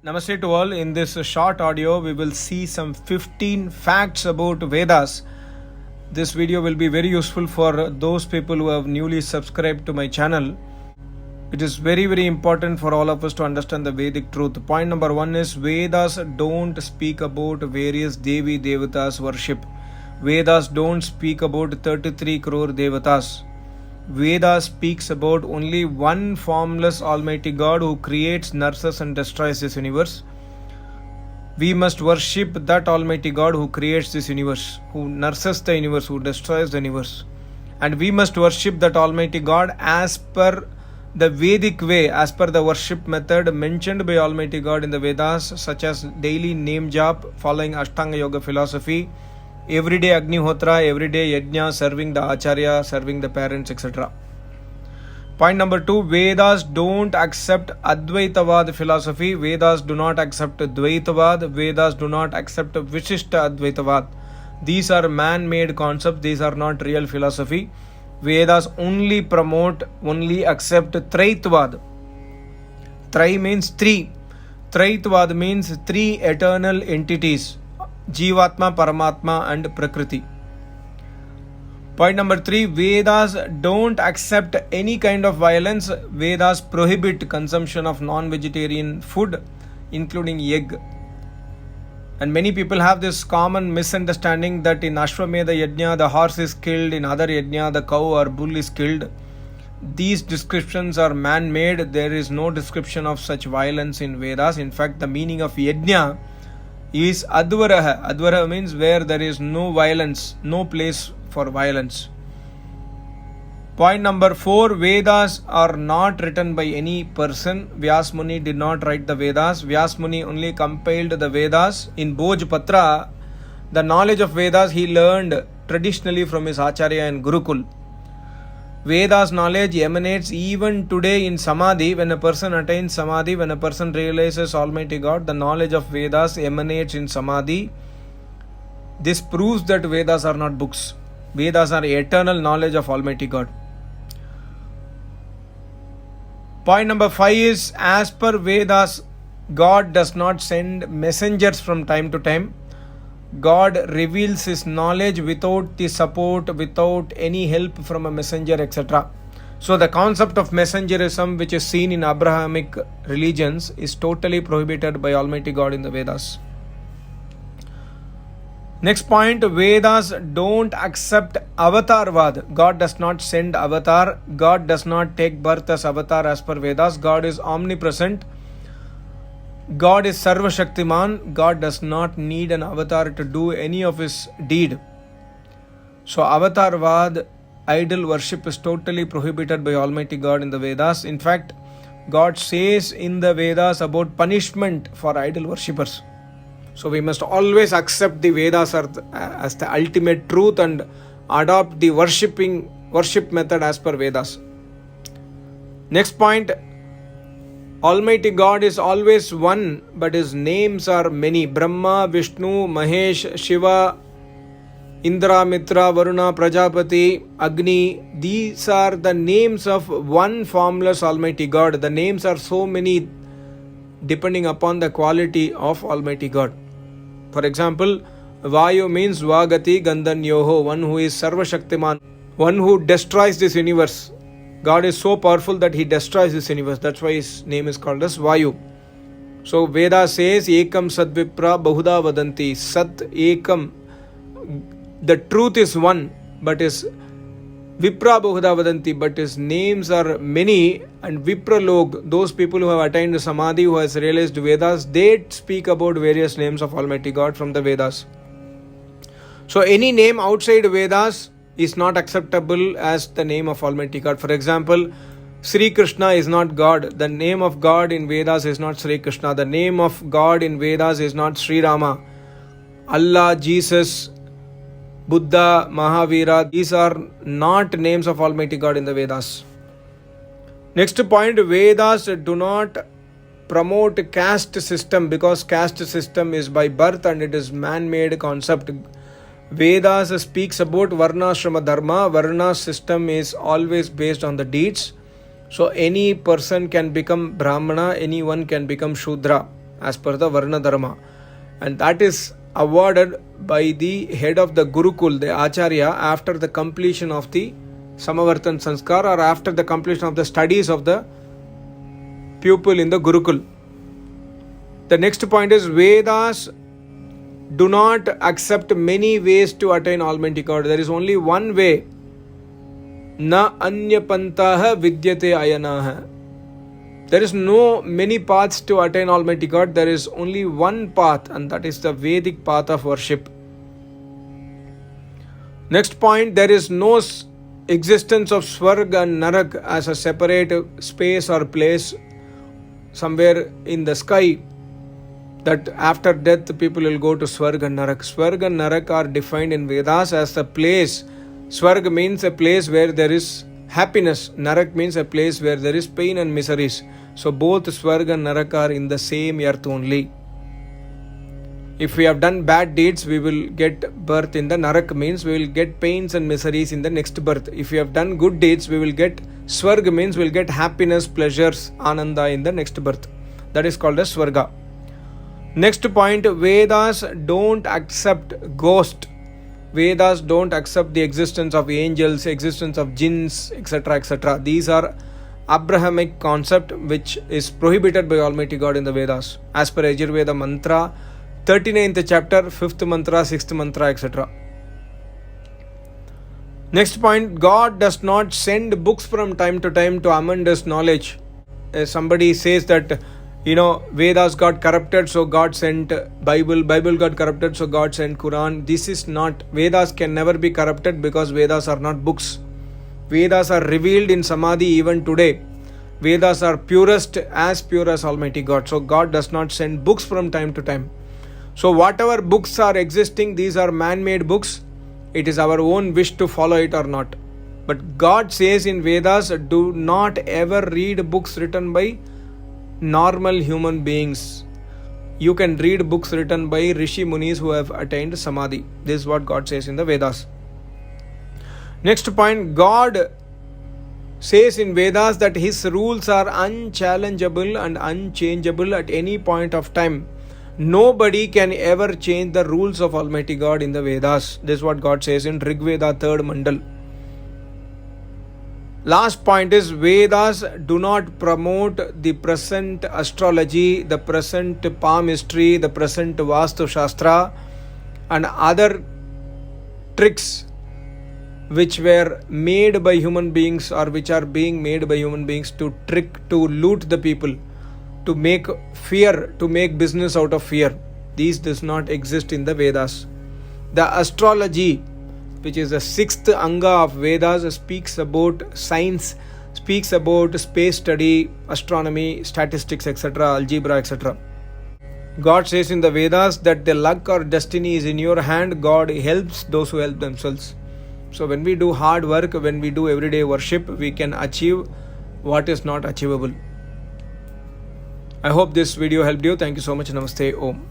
Namaste to all. In this short audio, we will see some 15 facts about Vedas. This video will be very useful for those people who have newly subscribed to my channel. It is very important for all of us to understand the Vedic truth. Point number 1 is Vedas don't speak about various Devi Devatas worship. Vedas don't speak about 33 crore Devatas. Veda speaks about only one formless Almighty God who creates, nurses and destroys this universe. We must worship that Almighty God who creates this universe, who nurses the universe, who destroys the universe. And we must worship that Almighty God as per the Vedic way, as per the worship method mentioned by Almighty God in the Vedas, such as daily name jap, following Ashtanga Yoga philosophy, everyday Agnihotra, everyday Yajna, serving the Acharya, serving the parents, etc. Point number 2, Vedas don't accept Advaitavad philosophy. Vedas do not accept Dvaitavad. Vedas do not accept Vishishta Advaitavad. These are man-made concepts. These are not real philosophy. Vedas only accept Traitvad. Trai means three. Traitvad means three eternal entities. Jivatma, Paramatma and Prakriti. Point number 3, Vedas don't accept any kind of violence. Vedas prohibit consumption of non-vegetarian food, including egg. And many people have this common misunderstanding that in Ashwamedha Yajna the horse is killed, in other Yajna the cow or bull is killed. These descriptions are man-made. There is no description of such violence in Vedas. In fact, the meaning of Yajna is Advaraha. Advaraha means where there is no violence, no place for violence. Point number 4, Vedas are not written by any person. Vyas Muni did not write the Vedas. Vyas Muni only compiled the Vedas. In Bhojpatra, the knowledge of Vedas he learned traditionally from his Acharya and Gurukul. Vedas knowledge emanates even today in Samadhi. When a person attains Samadhi, when a person realizes Almighty God, the knowledge of Vedas emanates in Samadhi. This proves that Vedas are not books. Vedas are eternal knowledge of Almighty God. Point number 5 is, as per Vedas, God does not send messengers from time to time. God reveals His knowledge without the support, without any help from a messenger, etc. So the concept of messengerism, which is seen in Abrahamic religions, is totally prohibited by Almighty God in the Vedas. Next point, Vedas don't accept avatarvad. God does not send avatar. God does not take birth as avatar as per Vedas. God is omnipresent. God is Sarva Shaktiman. God does not need an avatar to do any of his deed. So avatarvad, idol worship, is totally prohibited by Almighty God in the Vedas. In fact, God says in the Vedas about punishment for idol worshippers. So we must always accept the Vedas as the ultimate truth and adopt the worship method as per Vedas. Next point, Almighty God is always one, but His names are many. Brahma, Vishnu, Mahesh, Shiva, Indra, Mitra, Varuna, Prajapati, Agni. These are the names of one formless Almighty God. The names are so many depending upon the quality of Almighty God. For example, Vayu means Vagati Gandhanyoho, one who is Sarva Shaktiman, one who destroys this universe. God is so powerful that He destroys this universe. That's why His name is called as Vayu. So Veda says, Ekam Sadvipra Bahuda Vadanti. Sat Ekam. The truth is one, but is Vipra Bahuda Vadanti, but his names are many. And Vipralog, those people who have attained Samadhi, who has realized Vedas, they speak about various names of Almighty God from the Vedas. So any name outside Vedas is not acceptable as the name of Almighty God. For example, Sri Krishna is not God. The name of God in Vedas is not Sri Krishna. The name of God in Vedas is not Sri Rama. Allah, Jesus, Buddha, Mahavira, these are not names of Almighty God in the Vedas. Next point, Vedas do not promote caste system because caste system is by birth and it is man-made concept. Vedas speaks about Varnashrama Dharma. Varna system is always based on the deeds. So any person can become Brahmana, anyone can become Shudra. as per the Varna Dharma. And that is awarded by the head of the Gurukul, the Acharya, after the completion of the Samavartan Sanskar or after the completion of the studies of the pupil in the Gurukul. The next point is Vedas do not accept many ways to attain Almighty God. There is only one way. Na anya pantaha vidyate ayanaha. There is no many paths to attain Almighty God. There is only one path, and that is the Vedic path of worship. Next point, there is no existence of Swarga and Narak as a separate space or place somewhere in the sky, that after death people will go to Swarga and Narak. Swarga and Narak are defined in Vedas as the place. Swarga means a place where there is happiness. Narak means a place where there is pain and miseries. So both Swarga and Narak are in the same earth only. If we have done bad deeds, we will get birth in the Narak, means we will get pains and miseries in the next birth. If we have done good deeds, we will get Swarga, means we will get happiness, pleasures, Ananda in the next birth. That is called as Swarga. Next point, Vedas don't accept ghost. Vedas don't accept the existence of angels, existence of jinns, etc., etc. These are Abrahamic concept which is prohibited by Almighty God in the Vedas. As per Yajurveda mantra, 39th chapter, 5th mantra, 6th mantra, etc. Next point, God does not send books from time to time to amend His knowledge. Somebody says that, Vedas got corrupted, so God sent Bible got corrupted, so God sent Quran. This is not. Vedas can never be corrupted because Vedas are not books. Vedas are revealed in Samadhi even today. Vedas are pure as Almighty God. So God does not send books from time to time. So whatever books are existing, these are man-made books. It is our own wish to follow it or not. But God says in Vedas, do not ever read books written by normal human beings. You can read books written by Rishi Munis who have attained Samadhi. This is what God says in the Vedas. Next point, God says in Vedas that His rules are unchallengeable and unchangeable at any point of time. Nobody can ever change the rules of Almighty God in the Vedas. This is what God says in Rig Veda 3rd Mandal. Last point is Vedas do not promote the present astrology, the present palmistry, the present Vastu Shastra and other tricks which were made by human beings or which are being made by human beings to trick, to loot the people, to make fear, to make business out of fear. These does not exist in the Vedas. The astrology, which is the 6th Anga of Vedas, speaks about science, speaks about space study, astronomy, statistics, etc., algebra, etc. God says in the Vedas that the luck or destiny is in your hand. God helps those who help themselves. So when we do hard work, when we do everyday worship, we can achieve what is not achievable. I hope this video helped you. Thank you so much. Namaste. Om.